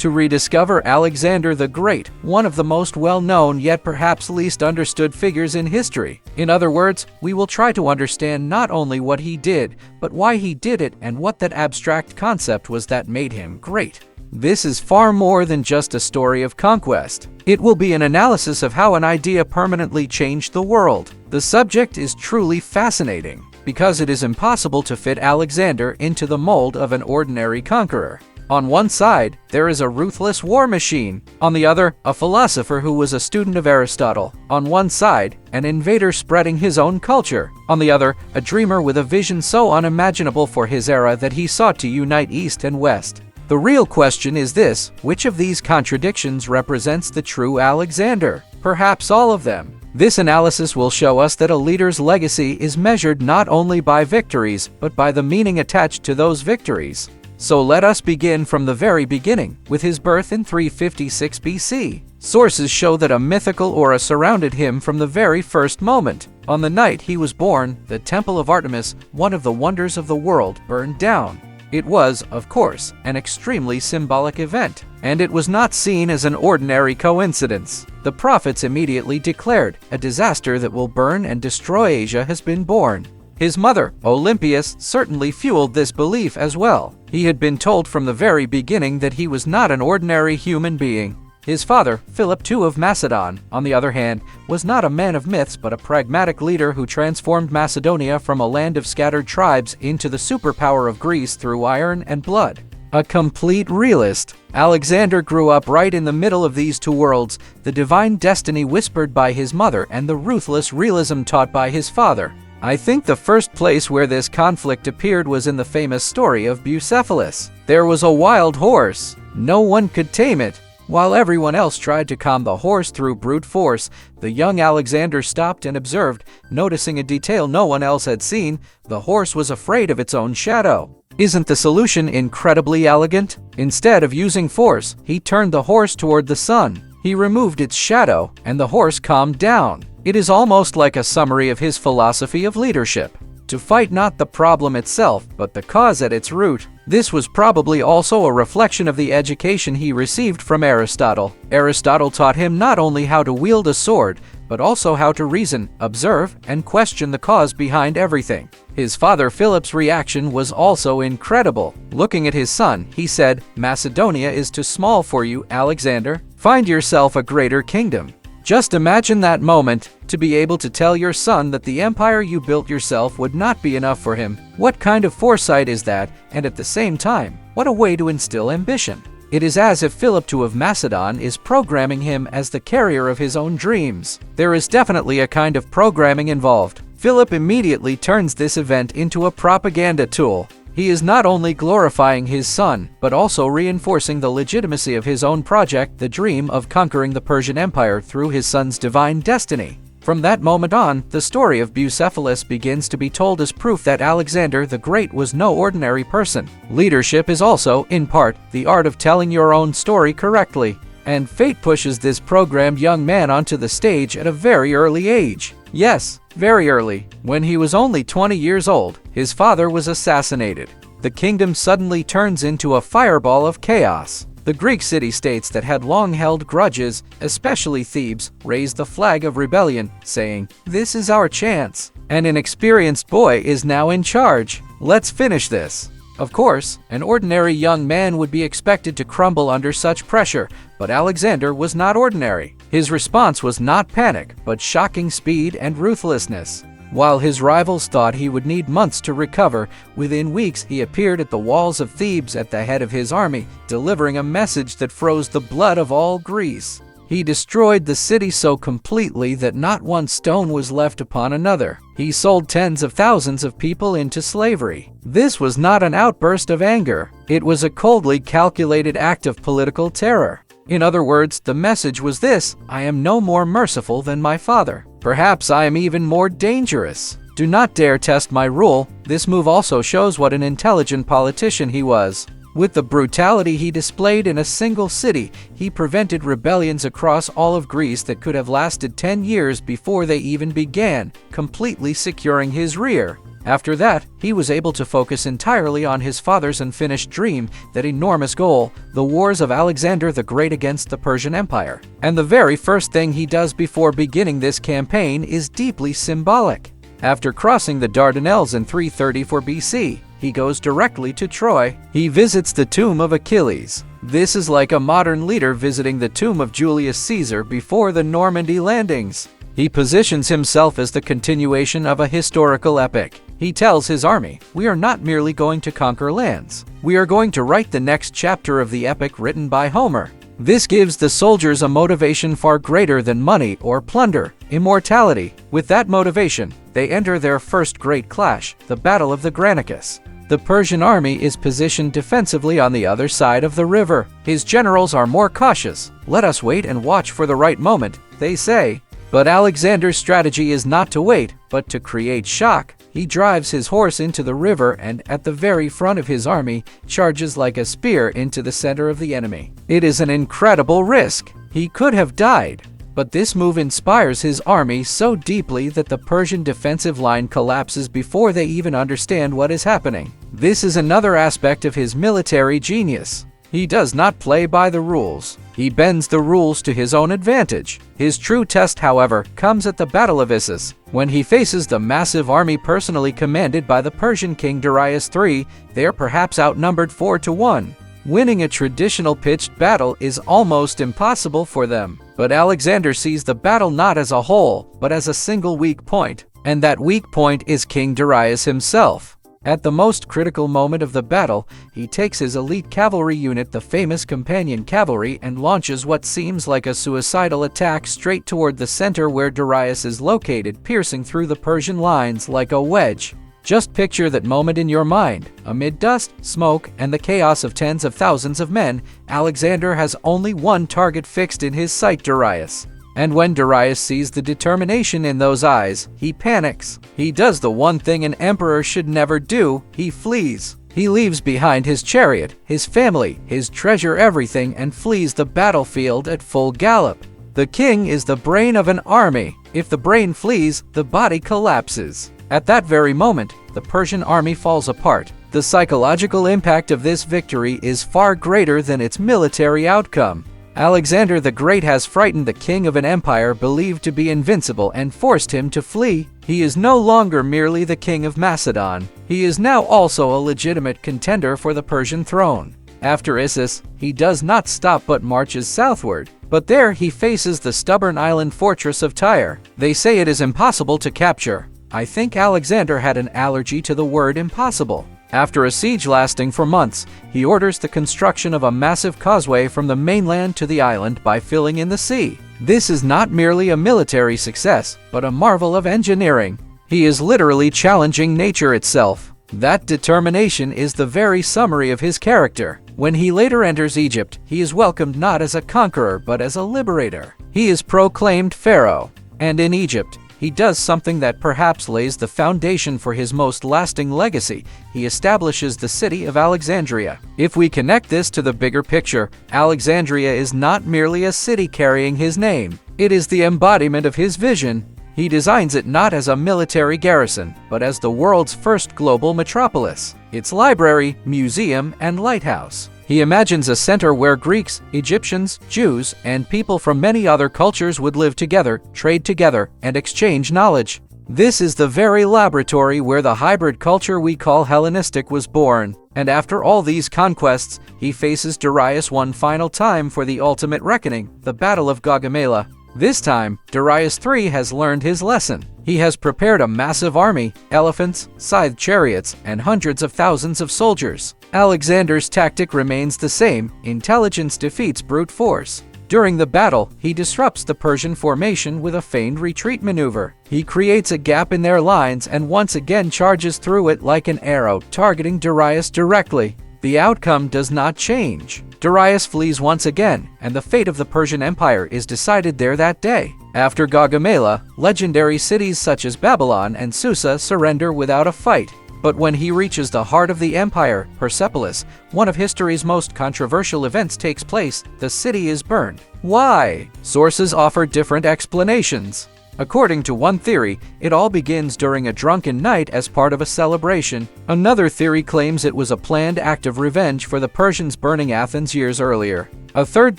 to rediscover Alexander the Great, one of the most well-known yet perhaps least understood figures in history. In other words, we will try to understand not only what he did, but why he did it and what that abstract concept was that made him great. This is far more than just a story of conquest. It will be an analysis of how an idea permanently changed the world. The subject is truly fascinating, because it is impossible to fit Alexander into the mold of an ordinary conqueror. On one side, there is a ruthless war machine. On the other, a philosopher who was a student of Aristotle. On one side, an invader spreading his own culture. On the other, a dreamer with a vision so unimaginable for his era that he sought to unite East and West. The real question is this: which of these contradictions represents the true Alexander? Perhaps all of them. This analysis will show us that a leader's legacy is measured not only by victories, but by the meaning attached to those victories. So let us begin from the very beginning, with his birth in 356 BC. Sources show that a mythical aura surrounded him from the very first moment. On the night he was born, the Temple of Artemis, one of the wonders of the world, burned down. It was, of course, an extremely symbolic event, and it was not seen as an ordinary coincidence. The prophets immediately declared, "A disaster that will burn and destroy Asia has been born." His mother, Olympias, certainly fueled this belief as well. He had been told from the very beginning that he was not an ordinary human being. His father, Philip II of Macedon, on the other hand, was not a man of myths but a pragmatic leader who transformed Macedonia from a land of scattered tribes into the superpower of Greece through iron and blood. A complete realist, Alexander grew up right in the middle of these two worlds, the divine destiny whispered by his mother and the ruthless realism taught by his father. I think the first place where this conflict appeared was in the famous story of Bucephalus. There was a wild horse. No one could tame it. While everyone else tried to calm the horse through brute force, the young Alexander stopped and observed, noticing a detail no one else had seen: the horse was afraid of its own shadow. Isn't the solution incredibly elegant? Instead of using force, he turned the horse toward the sun. He removed its shadow, and the horse calmed down. It is almost like a summary of his philosophy of leadership. To fight not the problem itself, but the cause at its root. This was probably also a reflection of the education he received from Aristotle. Aristotle taught him not only how to wield a sword, but also how to reason, observe, and question the cause behind everything. His father Philip's reaction was also incredible. Looking at his son, he said, "Macedonia is too small for you, Alexander. Find yourself a greater kingdom." Just imagine that moment, to be able to tell your son that the empire you built yourself would not be enough for him. What kind of foresight is that? And at the same time, what a way to instill ambition. It is as if Philip II of Macedon is programming him as the carrier of his own dreams. There is definitely a kind of programming involved. Philip immediately turns this event into a propaganda tool. He is not only glorifying his son, but also reinforcing the legitimacy of his own project, the dream of conquering the Persian Empire through his son's divine destiny. From that moment on, the story of Bucephalus begins to be told as proof that Alexander the Great was no ordinary person. Leadership is also, in part, the art of telling your own story correctly. And fate pushes this programmed young man onto the stage at a very early age. Yes, very early. When he was only 20 years old, his father was assassinated. The kingdom suddenly turns into a fireball of chaos. The Greek city-states that had long held grudges, especially Thebes, raised the flag of rebellion, saying, "This is our chance. An inexperienced boy is now in charge. Let's finish this." Of course, an ordinary young man would be expected to crumble under such pressure, but Alexander was not ordinary. His response was not panic, but shocking speed and ruthlessness. While his rivals thought he would need months to recover, within weeks he appeared at the walls of Thebes at the head of his army, delivering a message that froze the blood of all Greece. He destroyed the city so completely that not one stone was left upon another. He sold tens of thousands of people into slavery. This was not an outburst of anger. It was a coldly calculated act of political terror. In other words, the message was this: I am no more merciful than my father. Perhaps I am even more dangerous. Do not dare test my rule. This move also shows what an intelligent politician he was. With the brutality he displayed in a single city, he prevented rebellions across all of Greece that could have lasted 10 years before they even began, completely securing his rear. After that, he was able to focus entirely on his father's unfinished dream, that enormous goal, the wars of Alexander the Great against the Persian Empire. And the very first thing he does before beginning this campaign is deeply symbolic. After crossing the Dardanelles in 334 BC, he goes directly to Troy. He visits the tomb of Achilles. This is like a modern leader visiting the tomb of Julius Caesar before the Normandy landings. He positions himself as the continuation of a historical epic. He tells his army, "We are not merely going to conquer lands. We are going to write the next chapter of the epic written by Homer." This gives the soldiers a motivation far greater than money or plunder, immortality. With that motivation, they enter their first great clash, the Battle of the Granicus. The Persian army is positioned defensively on the other side of the river. His generals are more cautious. "Let us wait and watch for the right moment," they say. But Alexander's strategy is not to wait, but to create shock. He drives his horse into the river and, at the very front of his army, charges like a spear into the center of the enemy. It is an incredible risk. He could have died. But this move inspires his army so deeply that the Persian defensive line collapses before they even understand what is happening. This is another aspect of his military genius. He does not play by the rules. He bends the rules to his own advantage. His true test, however, comes at the Battle of Issus, when he faces the massive army personally commanded by the Persian king Darius III. They are perhaps outnumbered 4-1. Winning a traditional pitched battle is almost impossible for them. But Alexander sees the battle not as a whole, but as a single weak point. And that weak point is King Darius himself. At the most critical moment of the battle, he takes his elite cavalry unit, the famous companion cavalry, and launches what seems like a suicidal attack straight toward the center where Darius is located, piercing through the Persian lines like a wedge. Just picture that moment in your mind. Amid dust, smoke, and the chaos of tens of thousands of men, Alexander has only one target fixed in his sight: Darius. And when Darius sees the determination in those eyes, he panics. He does the one thing an emperor should never do: he flees. He leaves behind his chariot, his family, his treasure, everything, and flees the battlefield at full gallop. The king is the brain of an army. If the brain flees, the body collapses. At that very moment, the Persian army falls apart. The psychological impact of this victory is far greater than its military outcome. Alexander the Great has frightened the king of an empire believed to be invincible and forced him to flee. He is no longer merely the king of Macedon. He is now also a legitimate contender for the Persian throne. After Issus, he does not stop but marches southward. But there he faces the stubborn island fortress of Tyre. They say it is impossible to capture. I think Alexander had an allergy to the word impossible. After a siege lasting for months, he orders the construction of a massive causeway from the mainland to the island by filling in the sea. This is not merely a military success, but a marvel of engineering. He is literally challenging nature itself. That determination is the very summary of his character. When he later enters Egypt, he is welcomed not as a conqueror but as a liberator. He is proclaimed pharaoh. And in Egypt, he does something that perhaps lays the foundation for his most lasting legacy. He establishes the city of Alexandria. If we connect this to the bigger picture, Alexandria is not merely a city carrying his name. It is the embodiment of his vision. He designs it not as a military garrison, but as the world's first global metropolis. Its library, museum, and lighthouse. He imagines a center where Greeks, Egyptians, Jews, and people from many other cultures would live together, trade together, and exchange knowledge. This is the very laboratory where the hybrid culture we call Hellenistic was born. And after all these conquests, he faces Darius one final time for the ultimate reckoning, the Battle of Gaugamela. This time, Darius III has learned his lesson. He has prepared a massive army, elephants, scythe chariots, and hundreds of thousands of soldiers. Alexander's tactic remains the same: intelligence defeats brute force. During the battle, he disrupts the Persian formation with a feigned retreat maneuver. He creates a gap in their lines and once again charges through it like an arrow, targeting Darius directly. The outcome does not change. Darius flees once again, and the fate of the Persian Empire is decided there that day. After Gaugamela, legendary cities such as Babylon and Susa surrender without a fight. But when he reaches the heart of the empire, Persepolis, one of history's most controversial events takes place. The city is burned. Why? Sources offer different explanations. According to one theory, it all begins during a drunken night as part of a celebration. Another theory claims it was a planned act of revenge for the Persians burning Athens years earlier. A third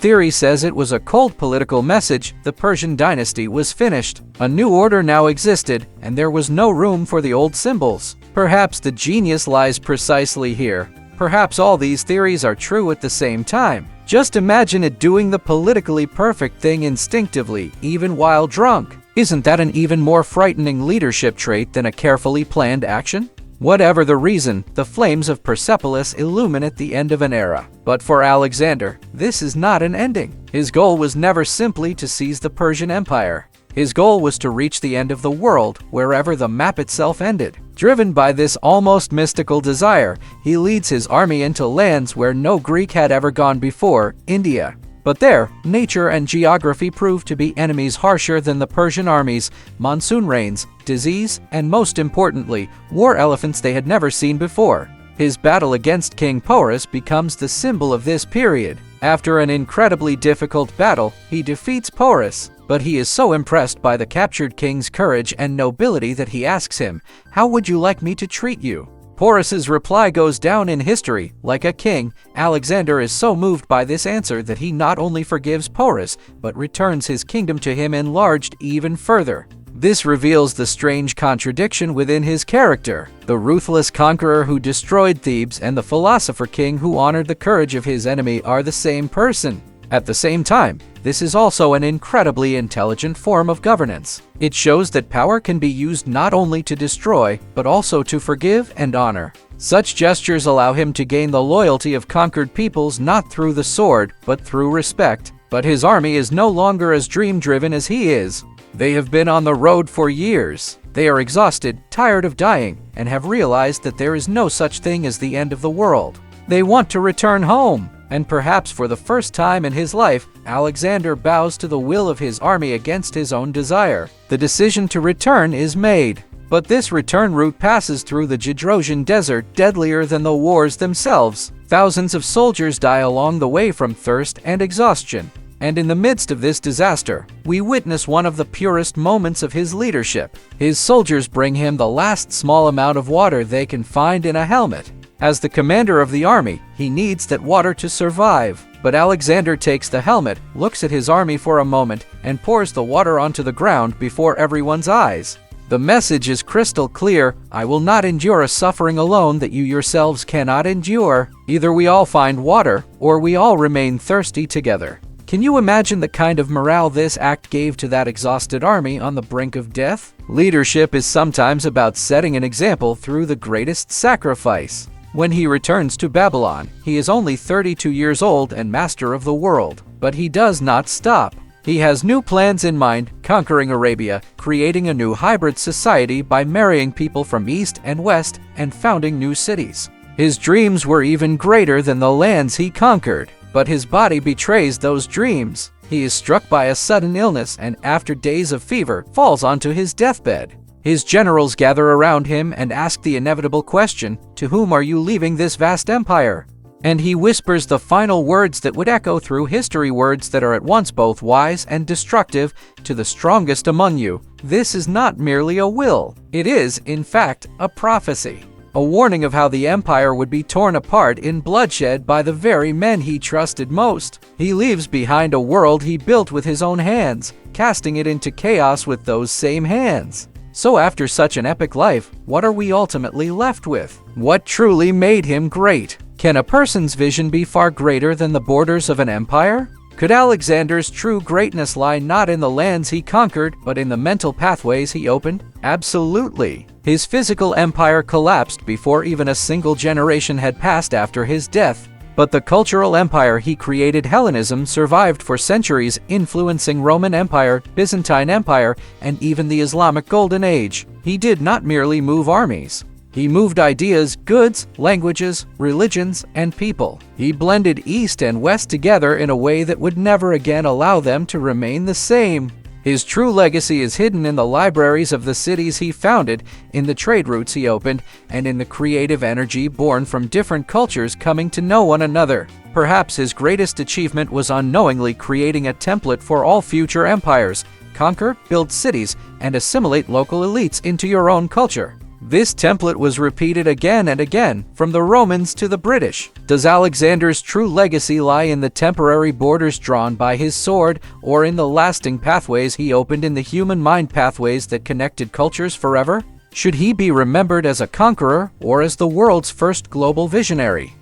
theory says it was a cold political message: the Persian dynasty was finished. A new order now existed, and there was no room for the old symbols. Perhaps the genius lies precisely here. Perhaps all these theories are true at the same time. Just imagine it doing the politically perfect thing instinctively, even while drunk. Isn't that an even more frightening leadership trait than a carefully planned action? Whatever the reason, the flames of Persepolis illuminate the end of an era. But for Alexander, this is not an ending. His goal was never simply to seize the Persian Empire. His goal was to reach the end of the world, wherever the map itself ended. Driven by this almost mystical desire, he leads his army into lands where no Greek had ever gone before, India. But there, nature and geography proved to be enemies harsher than the Persian armies: monsoon rains, disease, and most importantly, war elephants they had never seen before. His battle against King Porus becomes the symbol of this period. After an incredibly difficult battle, he defeats Porus, but he is so impressed by the captured king's courage and nobility that he asks him, "How would you like me to treat you?" Porus's reply goes down in history. Like a king, Alexander is so moved by this answer that he not only forgives Porus, but returns his kingdom to him enlarged even further. This reveals the strange contradiction within his character. The ruthless conqueror who destroyed Thebes and the philosopher king who honored the courage of his enemy are the same person. At the same time, this is also an incredibly intelligent form of governance. It shows that power can be used not only to destroy, but also to forgive and honor. Such gestures allow him to gain the loyalty of conquered peoples not through the sword, but through respect. But his army is no longer as dream-driven as he is. They have been on the road for years. They are exhausted, tired of dying, and have realized that there is no such thing as the end of the world. They want to return home. And perhaps for the first time in his life, Alexander bows to the will of his army against his own desire. The decision to return is made. But this return route passes through the Gedrosian desert, deadlier than the wars themselves. Thousands of soldiers die along the way from thirst and exhaustion. And in the midst of this disaster, we witness one of the purest moments of his leadership. His soldiers bring him the last small amount of water they can find in a helmet. As the commander of the army, he needs that water to survive. But Alexander takes the helmet, looks at his army for a moment, and pours the water onto the ground before everyone's eyes. The message is crystal clear: I will not endure a suffering alone that you yourselves cannot endure. Either we all find water, or we all remain thirsty together. Can you imagine the kind of morale this act gave to that exhausted army on the brink of death? Leadership is sometimes about setting an example through the greatest sacrifice. When he returns to Babylon, he is only 32 years old and master of the world. But he does not stop. He has new plans in mind, conquering Arabia, creating a new hybrid society by marrying people from east and west, and founding new cities. His dreams were even greater than the lands he conquered. But his body betrays those dreams. He is struck by a sudden illness and, after days of fever, falls onto his deathbed. His generals gather around him and ask the inevitable question, "To whom are you leaving this vast empire?" And he whispers the final words that would echo through history, words that are at once both wise and destructive: "To the strongest among you, this is not merely a will. It is, in fact, a prophecy." A warning of how the empire would be torn apart in bloodshed by the very men he trusted most. He leaves behind a world he built with his own hands, casting it into chaos with those same hands. So after such an epic life, what are we ultimately left with? What truly made him great? Can a person's vision be far greater than the borders of an empire? Could Alexander's true greatness lie not in the lands he conquered, but in the mental pathways he opened? Absolutely. His physical empire collapsed before even a single generation had passed after his death. But the cultural empire he created, Hellenism, survived for centuries, influencing Roman Empire, Byzantine Empire, and even the Islamic Golden Age. He did not merely move armies. He moved ideas, goods, languages, religions, and people. He blended East and West together in a way that would never again allow them to remain the same. His true legacy is hidden in the libraries of the cities he founded, in the trade routes he opened, and in the creative energy born from different cultures coming to know one another. Perhaps his greatest achievement was unknowingly creating a template for all future empires, conquer, build cities, and assimilate local elites into your own culture. This template was repeated again and again, from the Romans to the British. Does Alexander's true legacy lie in the temporary borders drawn by his sword, or in the lasting pathways he opened in the human mind, pathways that connected cultures forever? Should he be remembered as a conqueror or as the world's first global visionary?